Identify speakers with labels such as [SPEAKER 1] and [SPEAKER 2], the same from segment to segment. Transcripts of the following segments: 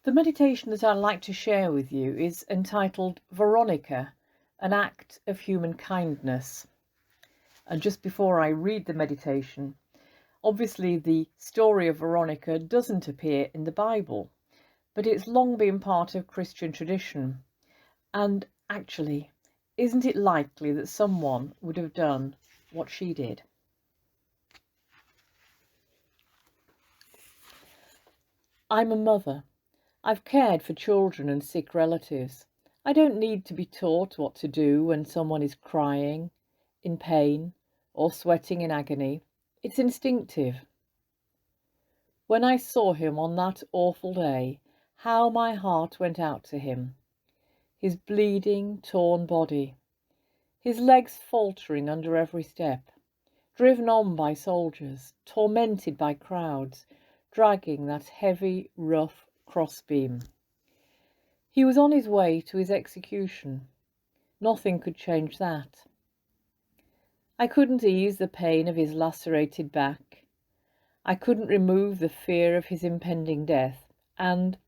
[SPEAKER 1] The meditation that I'd like to share with you is entitled Veronica, an Act of Human Kindness. And just before I read the meditation, obviously the story of Veronica doesn't appear in the Bible, but it's long been part of Christian tradition. And actually, isn't it likely that someone would have done what she did? I'm a mother. I've cared for children and sick relatives. I don't need to be taught what to do when someone is crying, in pain, or sweating in agony. It's instinctive. When I saw him on that awful day, how my heart went out to him. His bleeding, torn body, his legs faltering under every step, driven on by soldiers, tormented by crowds, dragging that heavy, rough crossbeam. He was on his way to his execution. Nothing could change that. I couldn't ease the pain of his lacerated back. I couldn't remove the fear of his impending death, and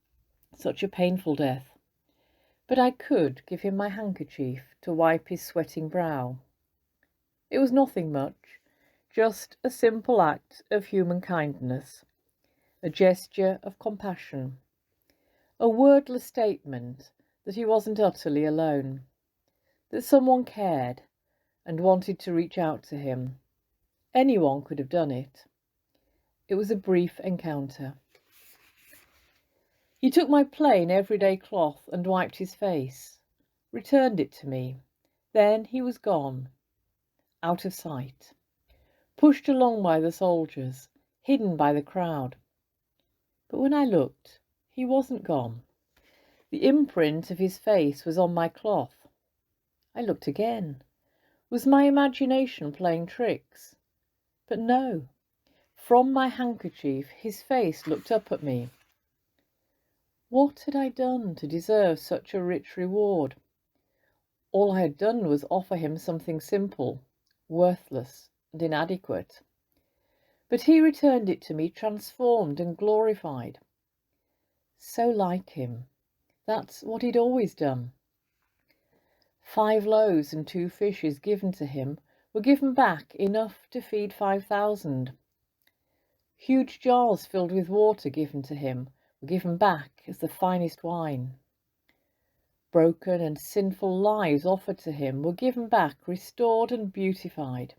[SPEAKER 1] such a painful death. But I could give him my handkerchief to wipe his sweating brow. It was nothing much, just a simple act of human kindness, a gesture of compassion, a wordless statement that he wasn't utterly alone, that someone cared and wanted to reach out to him. Anyone could have done it. It was a brief encounter. He took my plain everyday cloth and wiped his face, returned it to me. Then he was gone, out of sight, pushed along by the soldiers, hidden by the crowd. But when I looked, he wasn't gone. The imprint of his face was on my cloth. I looked again. Was my imagination playing tricks? But no. From my handkerchief, his face looked up at me. What had I done to deserve such a rich reward? All I had done was offer him something simple, worthless and inadequate. But he returned it to me transformed and glorified. So like him. That's what he'd always done. 5 loaves and 2 fishes given to him were given back enough to feed 5,000. Huge jars filled with water given to him were given back as the finest wine. Broken and sinful lives offered to him were given back restored and beautified.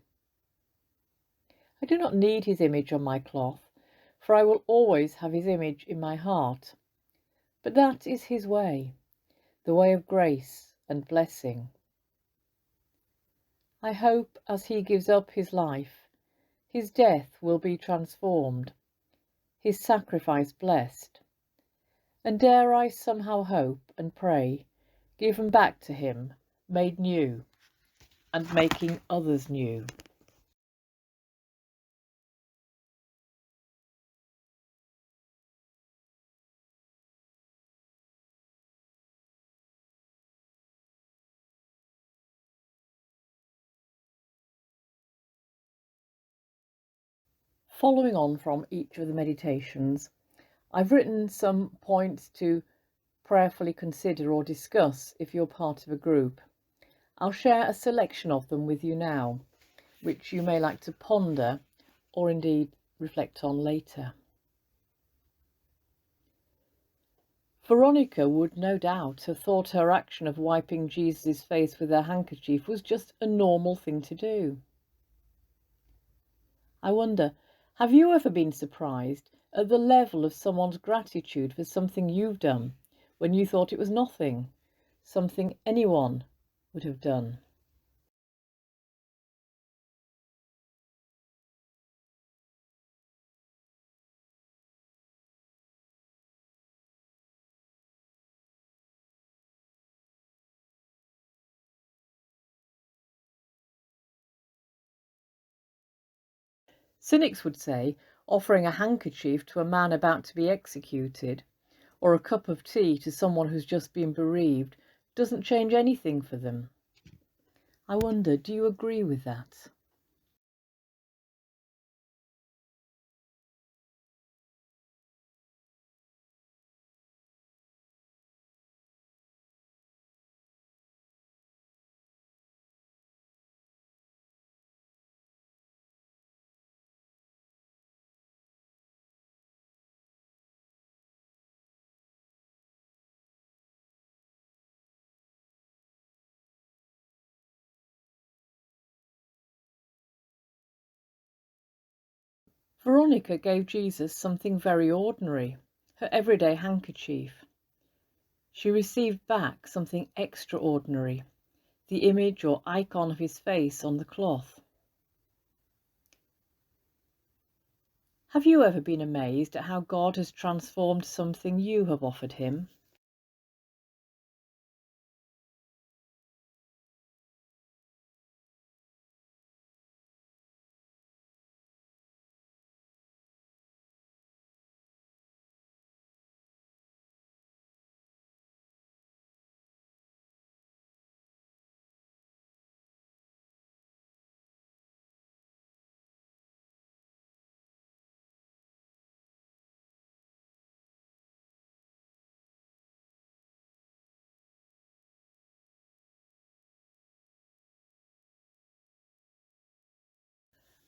[SPEAKER 1] I do not need his image on my cloth, for I will always have his image in my heart. But that is his way, the way of grace and blessing. I hope as he gives up his life, his death will be transformed, his sacrifice blessed. And dare I somehow hope and pray, given back to him, made new, and making others new. Following on from each of the meditations, I've written some points to prayerfully consider or discuss if you're part of a group. I'll share a selection of them with you now, which you may like to ponder or indeed reflect on later. Veronica would no doubt have thought her action of wiping Jesus' face with her handkerchief was just a normal thing to do. I wonder, have you ever been surprised at the level of someone's gratitude for something you've done when you thought it was nothing, something anyone would have done? Cynics would say offering a handkerchief to a man about to be executed, or a cup of tea to someone who's just been bereaved, doesn't change anything for them. I wonder, do you agree with that? Veronica gave Jesus something very ordinary, her everyday handkerchief. She received back something extraordinary, the image or icon of his face on the cloth. Have you ever been amazed at how God has transformed something you have offered him?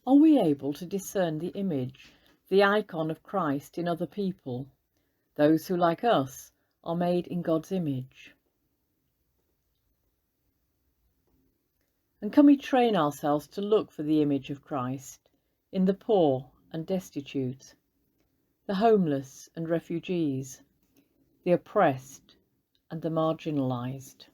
[SPEAKER 1] Are we able to discern the image, the icon of Christ in other people, those who, like us, are made in God's image? And can we train ourselves to look for the image of Christ in the poor and destitute, the homeless and refugees, the oppressed and the marginalised?